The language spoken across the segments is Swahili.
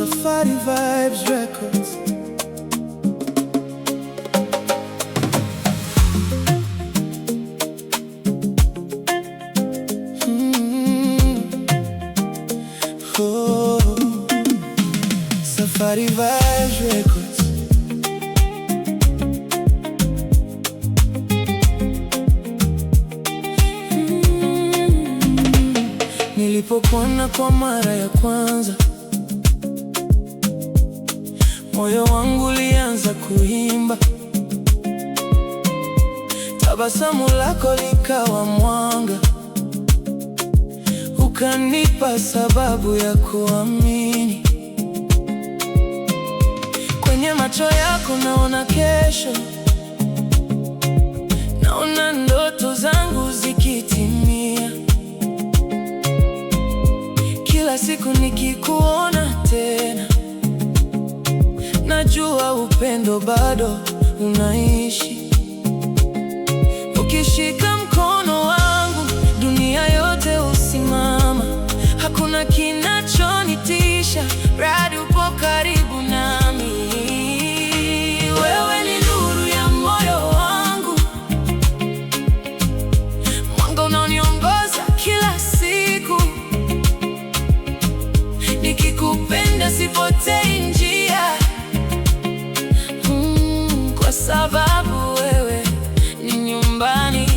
Safari Vibes Records. Oh, Safari Vibes Records. Nilipokuona kwa mara ya kwanza, moyo wangu ulianza kuimba. Tabasamu lako likawa mwanga, ukanipa sababu ya kuamini. Kwenye macho yako naona kesho, naona ndoto zangu zikitimia. Kila siku nikikuona tena, najua upendo bado unaishi. Ukishika mkono wangu, dunia yote husimama. Hakuna kinachonitisha, radi upo karibu nami. Wewe ni nuru ya moyo wangu, mwanga unaoniongoza kila siku. Nikikupenda sipotei njia, kwa sababu wewe ni nyumbani.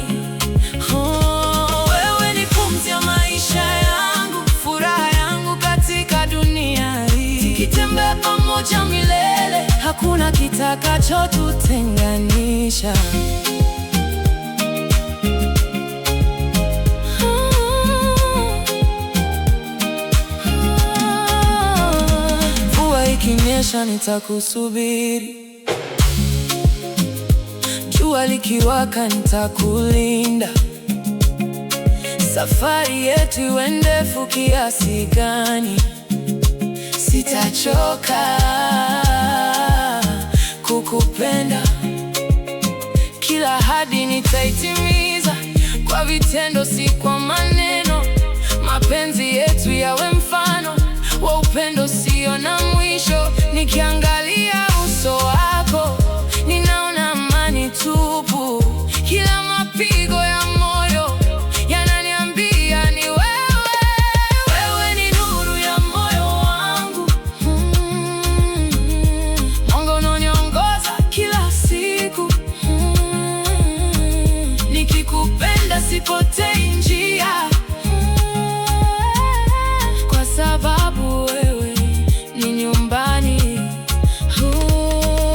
Wewe ni pumzi ya maisha yangu, furaha yangu katika dunia hii. Tukitembea pamoja milele, hakuna kitakachotutenganisha. Mvua ikinyesha nitakusubiri, jua likiwaka nitakulinda. Safari yetu iwe ndefu kiasi gani, sitachoka kukupenda. Kila ahadi nitaitimiza kwa vitendo, si kwa maneno. Mapenzi yetu yawe mfano wa upendo usio na mwisho. Nikiangalia uso wako, ninaona amani tupu. Kila mapigo ya moyo yananiambia ni wewe. Wewe ni nuru ya moyo wangu, mwanga unaoniongoza kila siku. Nikikupenda sipotei njia, kwa sababu wewe ni nyumbani.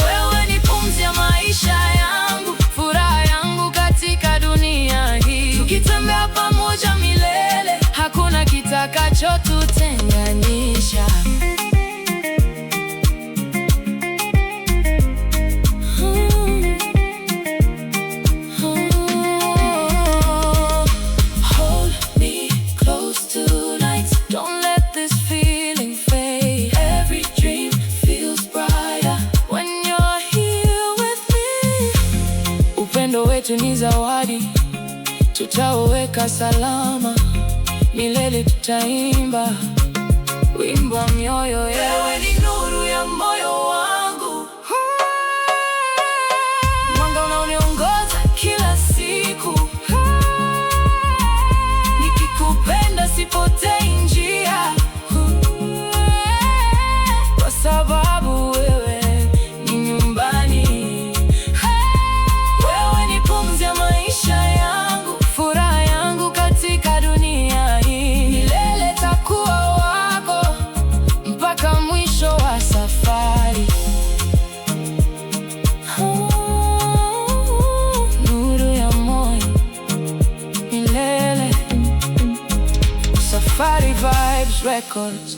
Wewe ni pumzi ya maisha yangu, furaha yangu katika dunia hii. Tukitembea pamoja milele, hakuna kitakachotutenganisha. Hold me close tonight, don't let this feeling fade. Every dream feels brighter when you're here with me. Upendo wetu ni zawadi, tutauweka salama. Milele tutaimba wimbo wa mioyo yetu. Wewe ni nuru ya moyo wangu, mwanga unaoniongoza kila siku. Nikikupenda sipotei njia, kwa sababu wewe ni nyumbani. Wewe ni pumzi ya maisha yangu, furaha yangu katika dunia hii. Milele takuwa wako mpaka mwisho wa safari. Nuru ya moyo milele. Safari Vibes Records.